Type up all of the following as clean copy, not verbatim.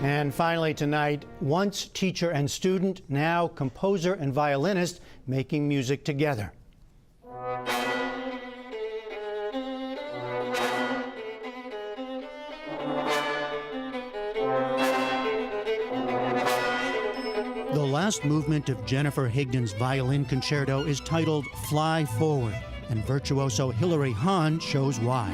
And finally tonight, once teacher and student, now composer and violinist making music together. The last movement of Jennifer Higdon's violin concerto is titled Fly Forward, and virtuoso Hahn shows why.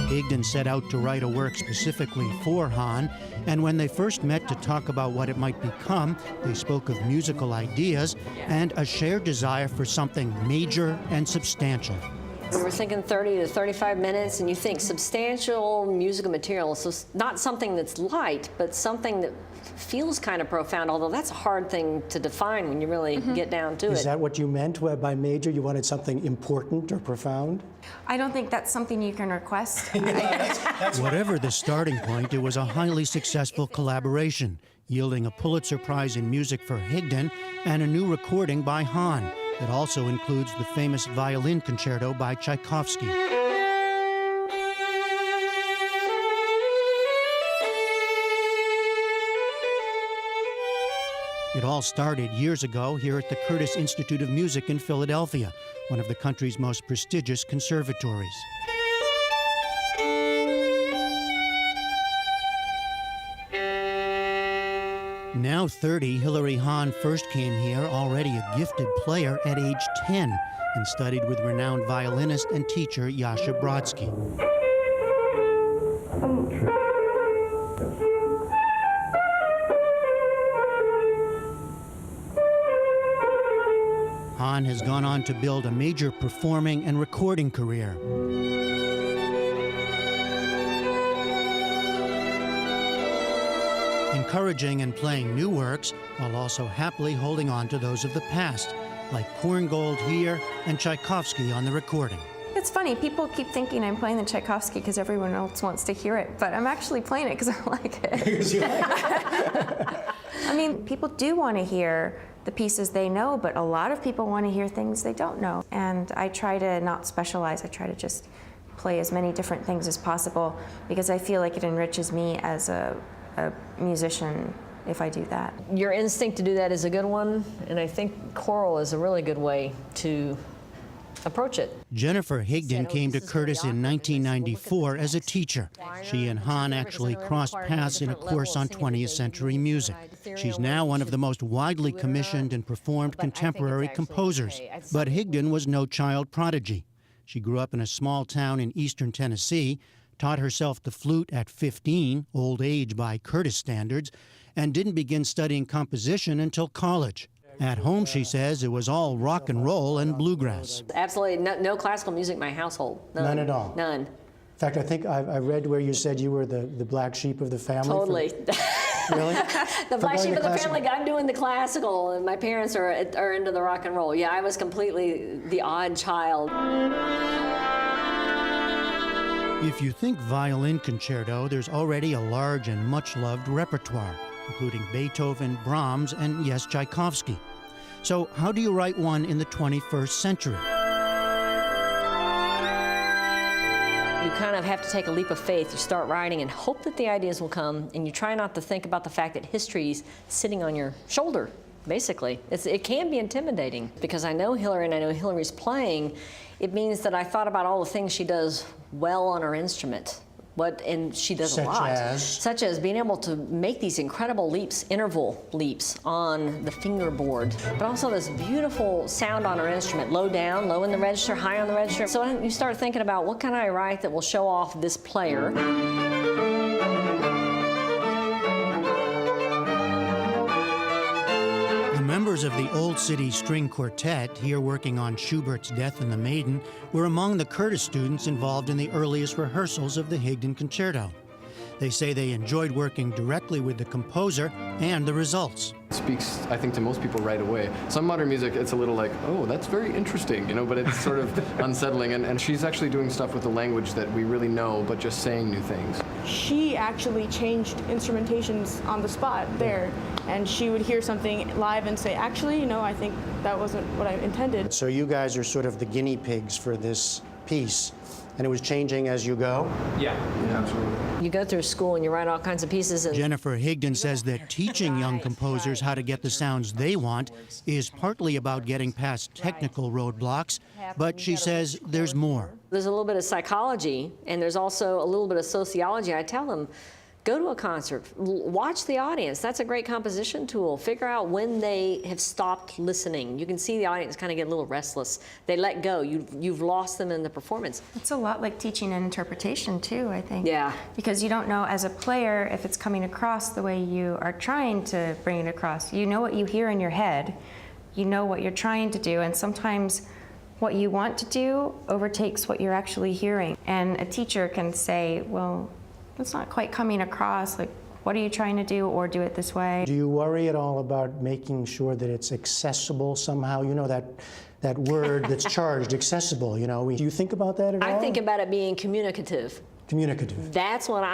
Higdon set out to write a work specifically for Hahn, and when they first met to talk about what it might become, they spoke of musical ideas and a shared desire for something major and substantial. We were thinking 30 to 35 minutes, and you think substantial musical material, so not something that's light, but something that feels kind of profound, although that's a hard thing to define when you really get down to it. Is that what you meant by major? You wanted something important or profound? I don't think that's something you can request. Whatever the starting point, it was a highly successful collaboration, yielding a Pulitzer Prize in music for Higdon and a new recording by Hahn that also includes the famous violin concerto by Tchaikovsky. It all started years ago here at the Curtis Institute of Music in Philadelphia, one of the country's most prestigious conservatories. Now 30, Hahn first came here already a gifted player at age 10 and studied with renowned violinist and teacher Jascha Brodsky. Hahn has gone on to build a major performing and recording career. Encouraging and playing new works while also happily holding on to those of the past, like Korngold here and Tchaikovsky on the recording. It's funny, people keep thinking I'm playing the Tchaikovsky because everyone else wants to hear it, but I'm actually playing it because I like it. Because you like it. I mean, people do want to hear the pieces they know, but a lot of people want to hear things they don't know. And I try to not specialize, I try to just play as many different things as possible because I feel like it enriches me as a musician if I do that. Your instinct to do that is a good one, and I think choral is a really good way to approach it. Jennifer Higdon came to Curtis in 1994 as a teacher. She and Hahn actually crossed paths in a course on 20th century music. She's now one of the most widely commissioned and performed contemporary composers. But Higdon was no child prodigy. She grew up in a small town in eastern Tennessee, taught herself the flute at 15, old age by Curtis standards, and didn't begin studying composition until college. At home, she says, it was all rock and roll and bluegrass. Absolutely no classical music in my household. None at all? None. In fact, I think I read where you said you were the black sheep of the family. Totally. Really? The black sheep of the family, I'm doing the classical, and my parents are into the rock and roll. Yeah, I was completely the odd child. If you think violin concerto, there's already a large and much-loved repertoire, including Beethoven, Brahms, and yes, Tchaikovsky. So how do you write one in the 21st century? You kind of have to take a leap of faith. You start writing and hope that the ideas will come, and you try not to think about the fact that history's sitting on your shoulder, basically. It can be intimidating. Because I know Hillary and I know Hillary's playing, it means that I thought about all the things she does well on her instrument. And she does a lot. Such as being able to make these incredible leaps, interval leaps on the fingerboard, but also this beautiful sound on her instrument, low down, low in the register, high on the register. So you start thinking about what can I write that will show off this player. Members of the Old City String Quartet, here working on Schubert's Death and the Maiden, were among the Curtis students involved in the earliest rehearsals of the Higdon Concerto. They say they enjoyed working directly with the composer and the results. It speaks, I think, to most people right away. Some modern music, it's a little like, oh, that's very interesting, you know, but it's sort of unsettling. And she's actually doing stuff with the language that we really know, but just saying new things. She actually changed instrumentations on the spot there, and she would hear something live and say, actually, you know, I think that wasn't what I intended. So you guys are sort of the guinea pigs for this piece. And it was changing as you go? Yeah, absolutely. You go through school and you write all kinds of pieces. And Jennifer Higdon says that teaching young composers how to get the sounds they want is partly about getting past technical roadblocks, but she says there's more. there's a little bit of psychology, and there's also a little bit of sociology. I tell them, go to a concert, watch the audience. That's a great composition tool. Figure out when they have stopped listening. You can see the audience kind of get a little restless. They let go. You've lost them in the performance. It's a lot like teaching an interpretation too, I think. Yeah. Because you don't know as a player if it's coming across the way you are trying to bring it across. You know what you hear in your head. You know what you're trying to do, and sometimes what you want to do overtakes what you're actually hearing. And a teacher can say, well, it's not quite coming across, like, what are you trying to do, or do it this way. Do you worry at all about making sure that it's accessible somehow? You know, that word that's charged, accessible, you know? Do you think about that at all? I think about it being communicative. Communicative. That's what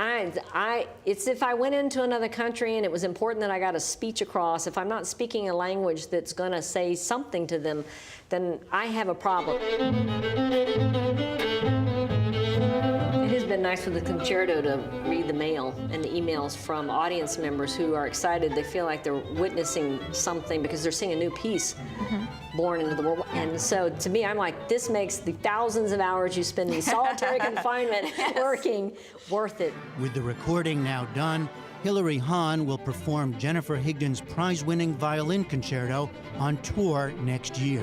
it's if I went into another country and it was important that I got a speech across, if I'm not speaking a language that's going to say something to them, then I have a problem. It has been nice for the concerto to read the mail and the emails from audience members who are excited. They feel like they're witnessing something because they're seeing a new piece born into the world. And so to me, I'm like, this makes the thousands of hours you spend in solitary confinement working worth it. With the recording now done, Hilary Hahn will perform Jennifer Higdon's prize-winning violin concerto on tour next year.